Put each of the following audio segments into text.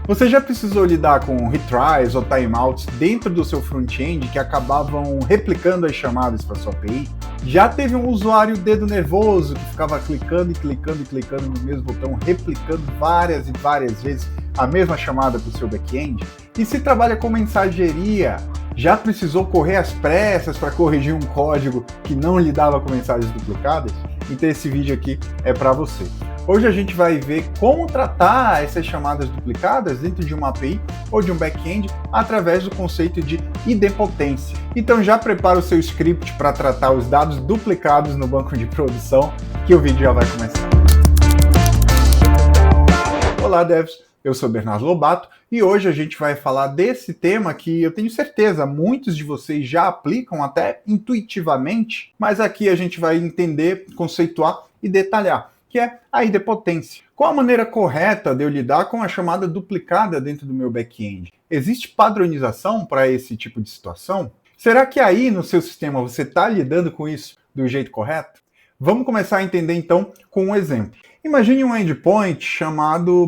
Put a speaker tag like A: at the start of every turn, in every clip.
A: Você já precisou lidar com retries ou timeouts dentro do seu front-end que acabavam replicando as chamadas para sua API? Já teve um usuário dedo nervoso que ficava clicando no mesmo botão, replicando várias e várias vezes a mesma chamada para o seu back-end? E se trabalha com mensageria, já precisou correr às pressas para corrigir um código que não lidava com mensagens duplicadas? Então esse vídeo aqui é para você. Hoje a gente vai ver como tratar essas chamadas duplicadas dentro de uma API ou de um back-end através do conceito de idempotência. Então já prepara o seu script para tratar os dados duplicados no banco de produção, que o vídeo já vai começar. Olá, devs! Eu sou Bernardo Lobato e hoje a gente vai falar desse tema que eu tenho certeza muitos de vocês já aplicam até intuitivamente, mas aqui a gente vai entender, conceituar e detalhar, que é a idempotência. Qual a maneira correta de eu lidar com a chamada duplicada dentro do meu back-end? Existe padronização para esse tipo de situação? Será que aí no seu sistema você está lidando com isso do jeito correto? Vamos começar a entender então com um exemplo. Imagine um endpoint chamado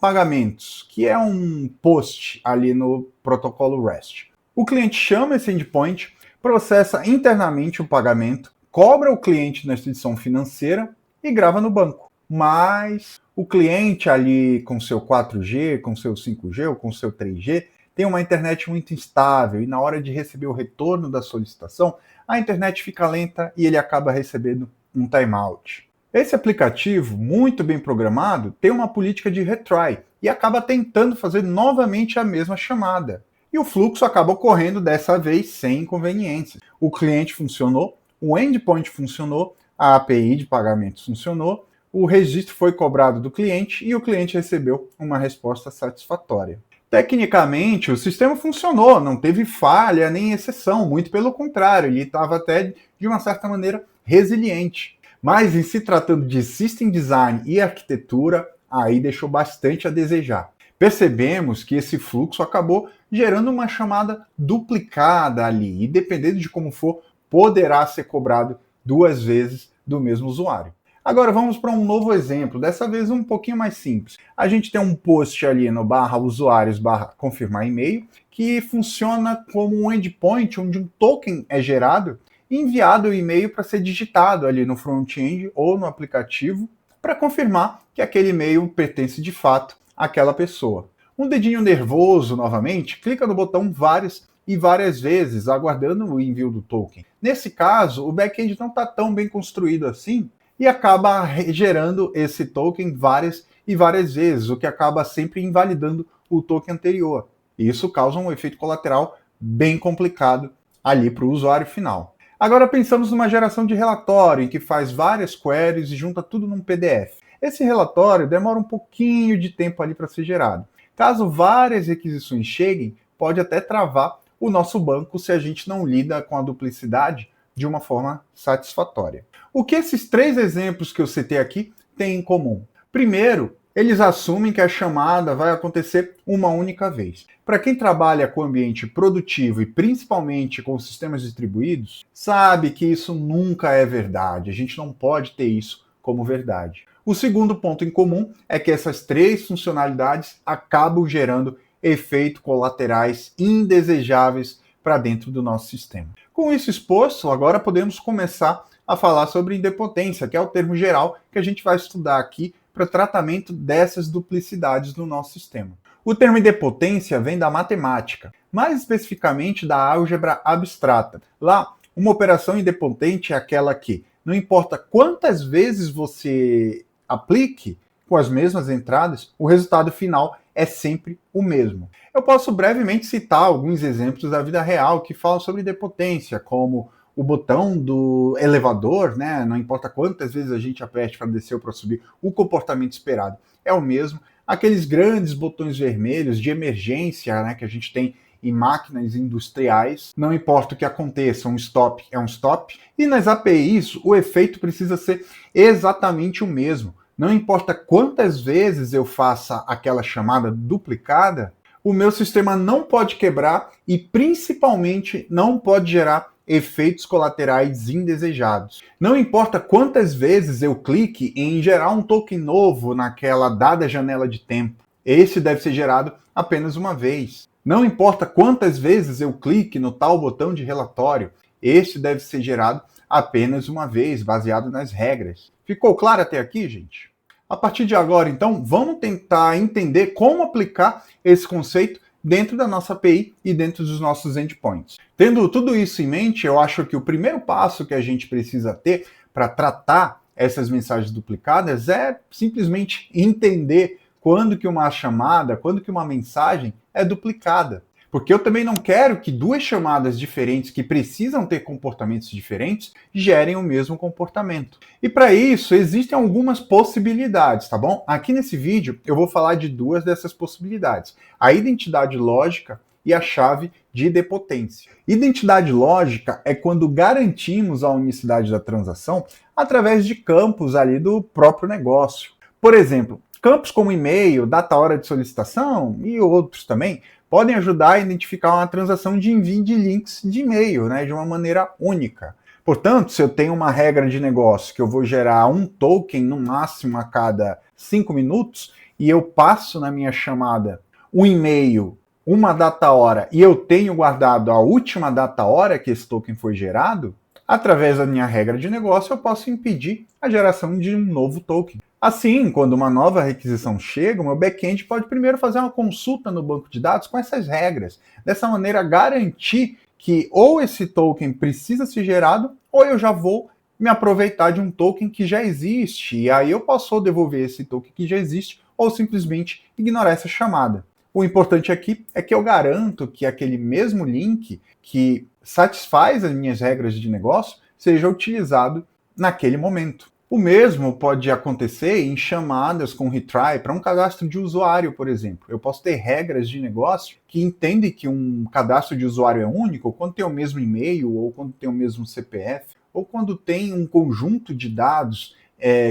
A: /pagamentos, que é um post ali no protocolo REST. O cliente chama esse endpoint, processa internamente o pagamento, cobra o cliente na instituição financeira e grava no banco. Mas o cliente ali com seu 4G, com seu 5G ou com seu 3G tem uma internet muito instável e na hora de receber o retorno da solicitação, a internet fica lenta e ele acaba recebendo um timeout. Esse aplicativo, muito bem programado, tem uma política de retry e acaba tentando fazer novamente a mesma chamada. E o fluxo acaba ocorrendo dessa vez sem inconveniências. O cliente funcionou, o endpoint funcionou, a API de pagamentos funcionou, o registro foi cobrado do cliente e o cliente recebeu uma resposta satisfatória. Tecnicamente, o sistema funcionou, não teve falha nem exceção, muito pelo contrário, ele estava até, de uma certa maneira, resiliente. Mas em se tratando de System Design e arquitetura, aí deixou bastante a desejar. Percebemos que esse fluxo acabou gerando uma chamada duplicada ali, e dependendo de como for, poderá ser cobrado duas vezes do mesmo usuário. Agora vamos para um novo exemplo, dessa vez um pouquinho mais simples. A gente tem um post ali no /usuários /confirmar e-mail, que funciona como um endpoint onde um token é gerado e enviado o e-mail para ser digitado ali no front-end ou no aplicativo para confirmar que aquele e-mail pertence de fato àquela pessoa. Um dedinho nervoso novamente, clica no botão várias e várias vezes, aguardando o envio do token. Nesse caso, o back-end não está tão bem construído assim e acaba gerando esse token várias e várias vezes, o que acaba sempre invalidando o token anterior. E isso causa um efeito colateral bem complicado ali para o usuário final. Agora pensamos numa geração de relatório em que faz várias queries e junta tudo num PDF. Esse relatório demora um pouquinho de tempo ali para ser gerado. Caso várias requisições cheguem, pode até travar o nosso banco se a gente não lida com a duplicidade de uma forma satisfatória. O que esses três exemplos que eu citei aqui têm em comum? Primeiro, eles assumem que a chamada vai acontecer uma única vez. Para quem trabalha com ambiente produtivo e principalmente com sistemas distribuídos, sabe que isso nunca é verdade. A gente não pode ter isso como verdade. O segundo ponto em comum é que essas três funcionalidades acabam gerando efeitos colaterais indesejáveis para dentro do nosso sistema. Com isso exposto, agora podemos começar a falar sobre idempotência, que é o termo geral que a gente vai estudar aqui para tratamento dessas duplicidades no nosso sistema. O termo idempotência vem da matemática, mais especificamente da álgebra abstrata. Lá, uma operação idempotente é aquela que, não importa quantas vezes você aplique com as mesmas entradas, o resultado final é sempre o mesmo. Eu posso brevemente citar alguns exemplos da vida real que falam sobre idempotência, como o botão do elevador, né? Não importa quantas vezes a gente aperte para descer ou para subir, o comportamento esperado é o mesmo. Aqueles grandes botões vermelhos de emergência, né, que a gente tem em máquinas industriais, não importa o que aconteça, um stop é um stop. E nas APIs, o efeito precisa ser exatamente o mesmo. Não importa quantas vezes eu faça aquela chamada duplicada, o meu sistema não pode quebrar e, principalmente, não pode gerar efeitos colaterais indesejados. Não importa quantas vezes eu clique em gerar um token novo naquela dada janela de tempo, Esse deve ser gerado apenas uma vez. Não importa quantas vezes eu clique no tal botão de relatório, este deve ser gerado apenas uma vez, baseado nas regras. Ficou claro até aqui, gente? A partir de agora, então, vamos tentar entender como aplicar esse conceito dentro da nossa API e dentro dos nossos endpoints. Tendo tudo isso em mente, eu acho que o primeiro passo que a gente precisa ter para tratar essas mensagens duplicadas é simplesmente entender quando que uma chamada, quando que uma mensagem é duplicada. Porque eu também não quero que duas chamadas diferentes que precisam ter comportamentos diferentes gerem o mesmo comportamento. E para isso existem algumas possibilidades, tá bom? Aqui nesse vídeo eu vou falar de duas dessas possibilidades: a identidade lógica e a chave de idempotência. Identidade lógica é quando garantimos a unicidade da transação através de campos ali do próprio negócio. Por exemplo, campos como e-mail, data hora de solicitação e outros também podem ajudar a identificar uma transação de envio de links de e-mail, né, de uma maneira única. Portanto, se eu tenho uma regra de negócio que eu vou gerar um token no máximo a cada 5 minutos e eu passo na minha chamada um e-mail, uma data hora e eu tenho guardado a última data hora que esse token foi gerado, através da minha regra de negócio eu posso impedir a geração de um novo token. Assim, quando uma nova requisição chega, o meu back-end pode primeiro fazer uma consulta no banco de dados com essas regras. Dessa maneira, garantir que ou esse token precisa ser gerado, ou eu já vou me aproveitar de um token que já existe. E aí eu posso devolver esse token que já existe, ou simplesmente ignorar essa chamada. O importante aqui é que eu garanto que aquele mesmo link que satisfaz as minhas regras de negócio seja utilizado naquele momento. O mesmo pode acontecer em chamadas com retry para um cadastro de usuário, por exemplo. Eu posso ter regras de negócio que entendem que um cadastro de usuário é único quando tem o mesmo e-mail, ou quando tem o mesmo CPF, ou quando tem um conjunto de dados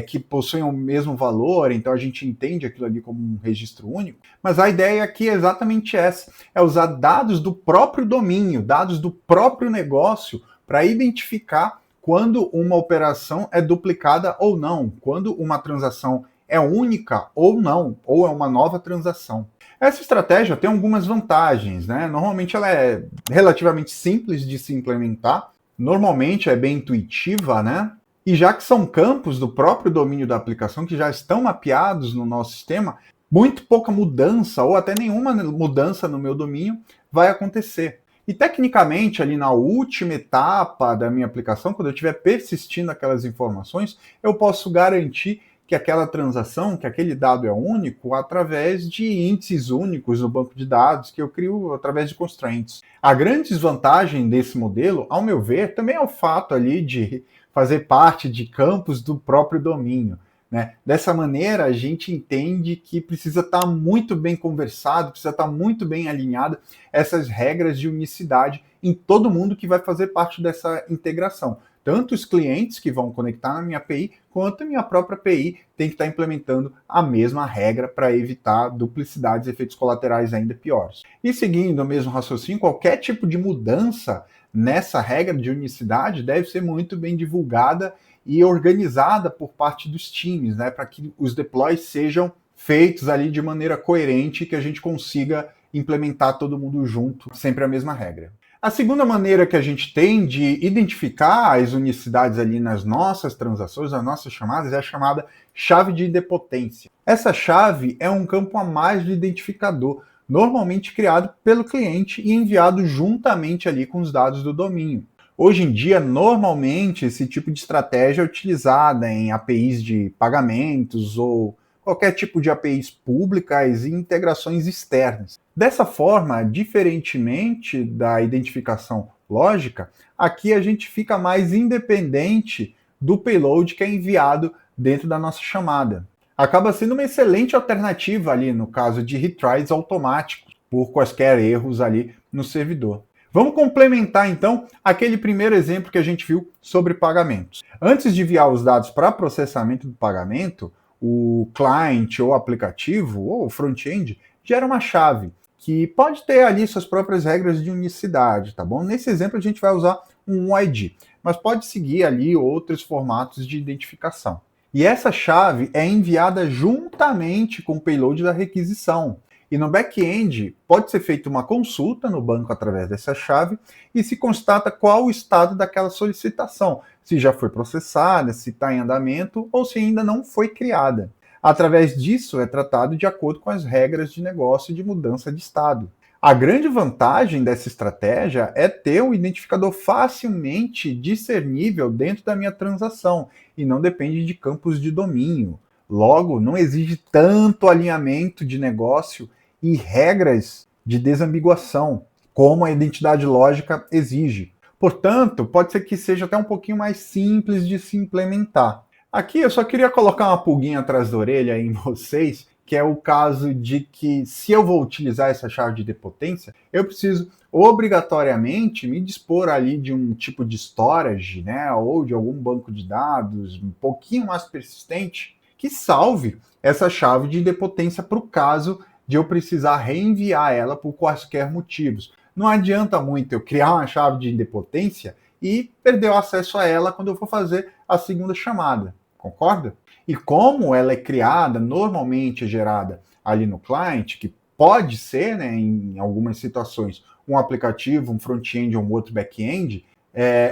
A: que possuem o mesmo valor, então a gente entende aquilo ali como um registro único. Mas a ideia aqui é exatamente essa, é usar dados do próprio domínio, dados do próprio negócio para identificar quando uma operação é duplicada ou não, quando uma transação é única ou não, ou é uma nova transação. Essa estratégia tem algumas vantagens, né? Normalmente ela é relativamente simples de se implementar, normalmente é bem intuitiva, né? E já que são campos do próprio domínio da aplicação que já estão mapeados no nosso sistema, muito pouca mudança ou até nenhuma mudança no meu domínio vai acontecer. E tecnicamente, ali na última etapa da minha aplicação, quando eu estiver persistindo aquelas informações, eu posso garantir que aquela transação, que aquele dado é único, através de índices únicos no banco de dados, que eu crio através de constraints. A grande desvantagem desse modelo, ao meu ver, também é o fato ali de fazer parte de campos do próprio domínio. Né? Dessa maneira, a gente entende que precisa estar muito bem conversado, precisa estar muito bem alinhado essas regras de unicidade em todo mundo que vai fazer parte dessa integração. Tanto os clientes que vão conectar na minha API, quanto a minha própria API tem que estar implementando a mesma regra para evitar duplicidades e efeitos colaterais ainda piores. E seguindo o mesmo raciocínio, qualquer tipo de mudança nessa regra de unicidade deve ser muito bem divulgada e organizada por parte dos times, né, para que os deploys sejam feitos ali de maneira coerente e que a gente consiga implementar todo mundo junto, sempre a mesma regra. A segunda maneira que a gente tem de identificar as unicidades ali nas nossas transações, nas nossas chamadas, é a chamada chave de idempotência. Essa chave é um campo a mais de identificador, normalmente criado pelo cliente e enviado juntamente ali com os dados do domínio. Hoje em dia, normalmente, esse tipo de estratégia é utilizada em APIs de pagamentos ou qualquer tipo de APIs públicas e integrações externas. Dessa forma, diferentemente da identificação lógica, aqui a gente fica mais independente do payload que é enviado dentro da nossa chamada. Acaba sendo uma excelente alternativa ali no caso de retries automáticos por quaisquer erros ali no servidor. Vamos complementar, então, aquele primeiro exemplo que a gente viu sobre pagamentos. Antes de enviar os dados para processamento do pagamento, o client ou aplicativo ou front-end gera uma chave que pode ter ali suas próprias regras de unicidade, tá bom? Nesse exemplo a gente vai usar um ID, mas pode seguir ali outros formatos de identificação. E essa chave é enviada juntamente com o payload da requisição. E no back-end, pode ser feita uma consulta no banco através dessa chave e se constata qual o estado daquela solicitação, se já foi processada, se está em andamento ou se ainda não foi criada. Através disso, é tratado de acordo com as regras de negócio de mudança de estado. A grande vantagem dessa estratégia é ter um identificador facilmente discernível dentro da minha transação e não depende de campos de domínio. Logo, não exige tanto alinhamento de negócio e regras de desambiguação, como a identidade lógica exige. Portanto, pode ser que seja até um pouquinho mais simples de se implementar. Aqui eu só queria colocar uma pulguinha atrás da orelha em vocês, que é o caso de que, se eu vou utilizar essa chave de idempotência, eu preciso obrigatoriamente me dispor ali de um tipo de storage, né, ou de algum banco de dados um pouquinho mais persistente, que salve essa chave de idempotência para o caso de eu precisar reenviar ela por quaisquer motivos. Não adianta muito eu criar uma chave de idempotência e perder o acesso a ela quando eu for fazer a segunda chamada. Concorda? E como ela é criada, normalmente é gerada ali no client, que pode ser, né, em algumas situações, um aplicativo, um front-end ou um outro back-end,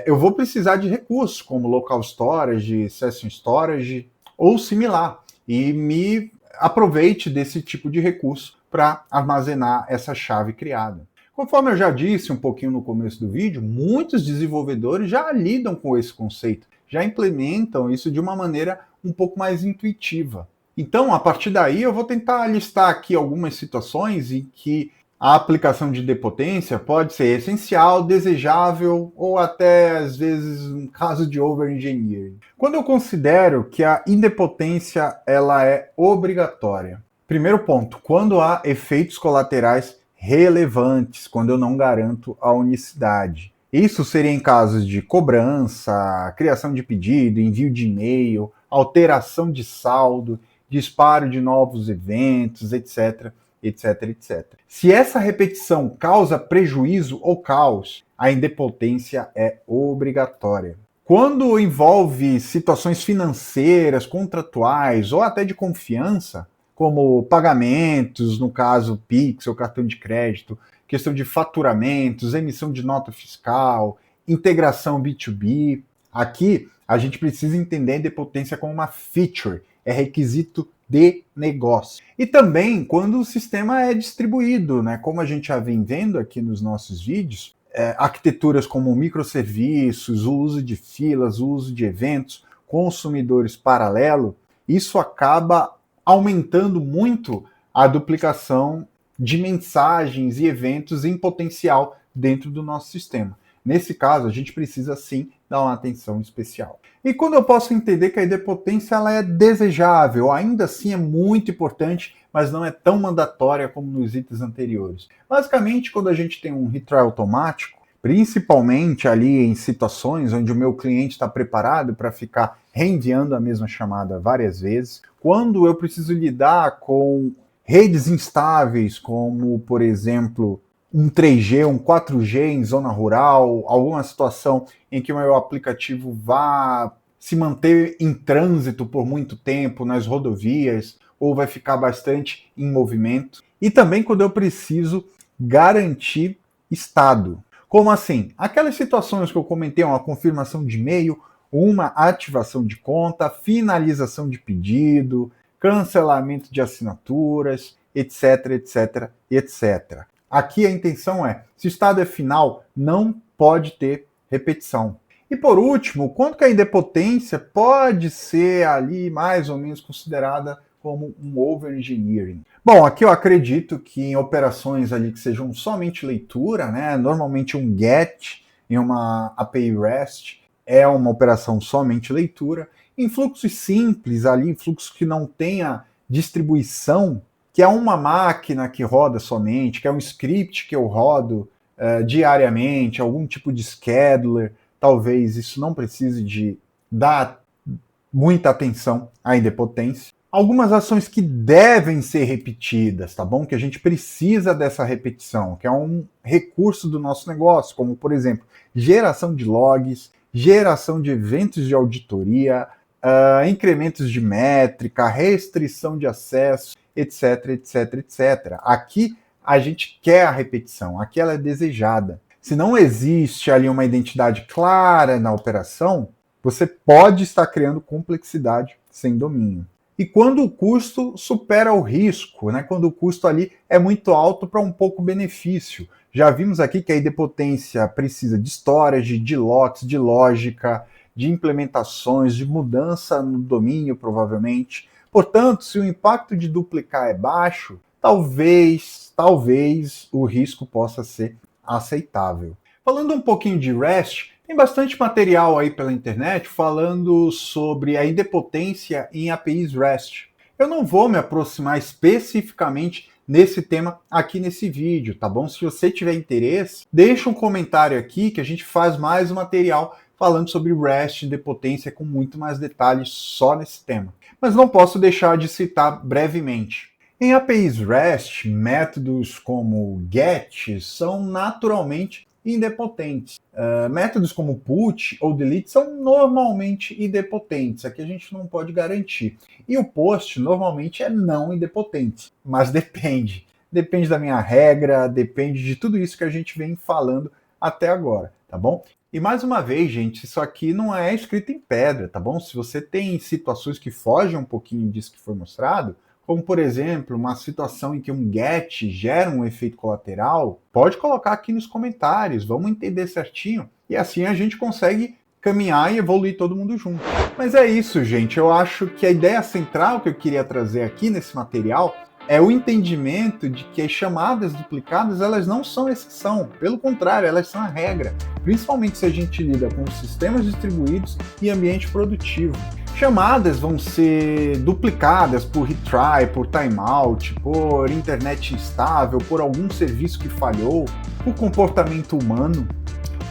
A: eu vou precisar de recursos como local storage, session storage ou similar. E me aproveite desse tipo de recurso para armazenar essa chave criada. Conforme eu já disse um pouquinho no começo do vídeo, muitos desenvolvedores já lidam com esse conceito, já implementam isso de uma maneira um pouco mais intuitiva. Então, a partir daí, eu vou tentar listar aqui algumas situações em que a aplicação de idempotência pode ser essencial, desejável ou até, às vezes, um caso de over-engineering. Quando eu considero que a idempotência ela é obrigatória. Primeiro ponto, quando há efeitos colaterais relevantes, quando eu não garanto a unicidade. Isso seria em casos de cobrança, criação de pedido, envio de e-mail, alteração de saldo, disparo de novos eventos, etc, etc, etc. Se essa repetição causa prejuízo ou caos, a idempotência é obrigatória. Quando envolve situações financeiras, contratuais ou até de confiança, como pagamentos, no caso Pix ou cartão de crédito, questão de faturamentos, emissão de nota fiscal, integração B2B. Aqui a gente precisa entender a idempotência como uma feature, é requisito de negócio. E também quando o sistema é distribuído, né? Como a gente já vem vendo aqui nos nossos vídeos, arquiteturas como microserviços, o uso de filas, o uso de eventos, consumidores paralelo, isso acaba aumentando muito a duplicação de mensagens e eventos em potencial dentro do nosso sistema. Nesse caso, a gente precisa sim dar uma atenção especial. E quando eu posso entender que a idempotência ela é desejável, ainda assim é muito importante, mas não é tão mandatória como nos itens anteriores. Basicamente, quando a gente tem um retry automático, principalmente ali em situações onde o meu cliente está preparado para ficar reenviando a mesma chamada várias vezes, quando eu preciso lidar com redes instáveis, como, por exemplo, um 3G, um 4G em zona rural, alguma situação em que o meu aplicativo vá se manter em trânsito por muito tempo nas rodovias, ou vai ficar bastante em movimento. E também quando eu preciso garantir estado. Como assim? Aquelas situações que eu comentei, uma confirmação de e-mail, uma ativação de conta, finalização de pedido, cancelamento de assinaturas, etc, etc, etc. Aqui a intenção é, se o estado é final, não pode ter repetição. E por último, quanto que a idempotência pode ser ali mais ou menos considerada como um over-engineering? Bom, aqui eu acredito que em operações ali que sejam somente leitura, né, normalmente um GET em uma API REST é uma operação somente leitura. Em fluxos simples ali, em fluxos que não tenha distribuição, que é uma máquina que roda somente, que é um script que eu rodo diariamente, algum tipo de scheduler, talvez isso não precise de dar muita atenção à idempotência. Algumas ações que devem ser repetidas, tá bom? Que a gente precisa dessa repetição, que é um recurso do nosso negócio, como, por exemplo, geração de logs, geração de eventos de auditoria, incrementos de métrica, restrição de acesso, etc, etc, etc. Aqui a gente quer a repetição, aqui ela é desejada. Se não existe ali uma identidade clara na operação, você pode estar criando complexidade sem domínio. E quando o custo supera o risco, né? Quando o custo ali é muito alto para um pouco benefício. Já vimos aqui que a idempotência precisa de storage, de locks, de lógica, de implementações, de mudança no domínio, provavelmente. Portanto, se o impacto de duplicar é baixo, talvez o risco possa ser aceitável. Falando um pouquinho de REST, tem bastante material aí pela internet falando sobre a idempotência em APIs REST. Eu não vou me aproximar especificamente nesse tema aqui nesse vídeo, tá bom? Se você tiver interesse, deixa um comentário aqui que a gente faz mais um material falando sobre REST e idempotência com muito mais detalhes só nesse tema. Mas não posso deixar de citar brevemente. Em APIs REST, métodos como GET são naturalmente idempotentes. Métodos como put ou delete são normalmente idempotentes. Aqui a gente não pode garantir. E o post normalmente é não idempotente. Mas depende. Depende da minha regra, depende de tudo isso que a gente vem falando até agora, tá bom? E mais uma vez, gente, isso aqui não é escrito em pedra, tá bom? Se você tem situações que fogem um pouquinho disso que foi mostrado, como, por exemplo, uma situação em que um GET gera um efeito colateral, pode colocar aqui nos comentários, vamos entender certinho, e assim a gente consegue caminhar e evoluir todo mundo junto. Mas é isso, gente, eu acho que a ideia central que eu queria trazer aqui nesse material é o entendimento de que as chamadas duplicadas, elas não são exceção, pelo contrário, elas são a regra, principalmente se a gente lida com sistemas distribuídos e ambiente produtivo. Chamadas vão ser duplicadas por retry, por timeout, por internet instável, por algum serviço que falhou, por comportamento humano.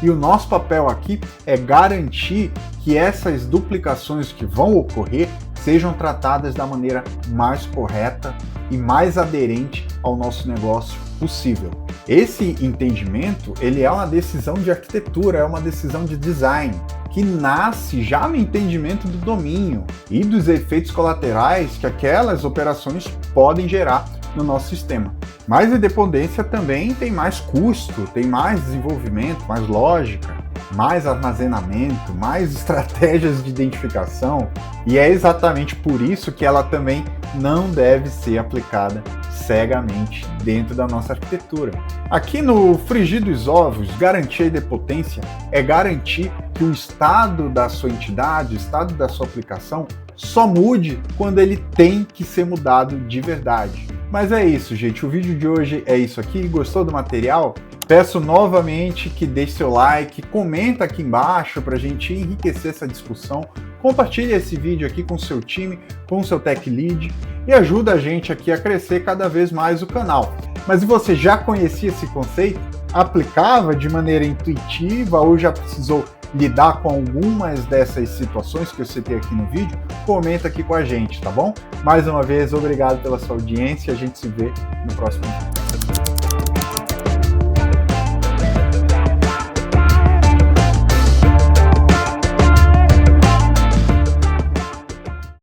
A: E o nosso papel aqui é garantir que essas duplicações que vão ocorrer sejam tratadas da maneira mais correta e mais aderente ao nosso negócio possível. Esse entendimento, ele é uma decisão de arquitetura, é uma decisão de design, que nasce já no entendimento do domínio e dos efeitos colaterais que aquelas operações podem gerar no nosso sistema. Mas a independência também tem mais custo, tem mais desenvolvimento, mais lógica, mais armazenamento, mais estratégias de identificação, e é exatamente por isso que ela também não deve ser aplicada cegamente dentro da nossa arquitetura. Aqui no frigir dos ovos, garantir a idempotência é garantir que o estado da sua entidade, o estado da sua aplicação, só mude quando ele tem que ser mudado de verdade. Mas é isso, gente. O vídeo de hoje é isso aqui. Gostou do material? Peço novamente que deixe seu like, comenta aqui embaixo para a gente enriquecer essa discussão. Compartilhe esse vídeo aqui com o seu time, com o seu Tech Lead e ajuda a gente aqui a crescer cada vez mais o canal. Mas se você já conhecia esse conceito, aplicava de maneira intuitiva ou já precisou lidar com algumas dessas situações que eu citei aqui no vídeo, comenta aqui com a gente, tá bom? Mais uma vez, obrigado pela sua audiência e a gente se vê no próximo vídeo.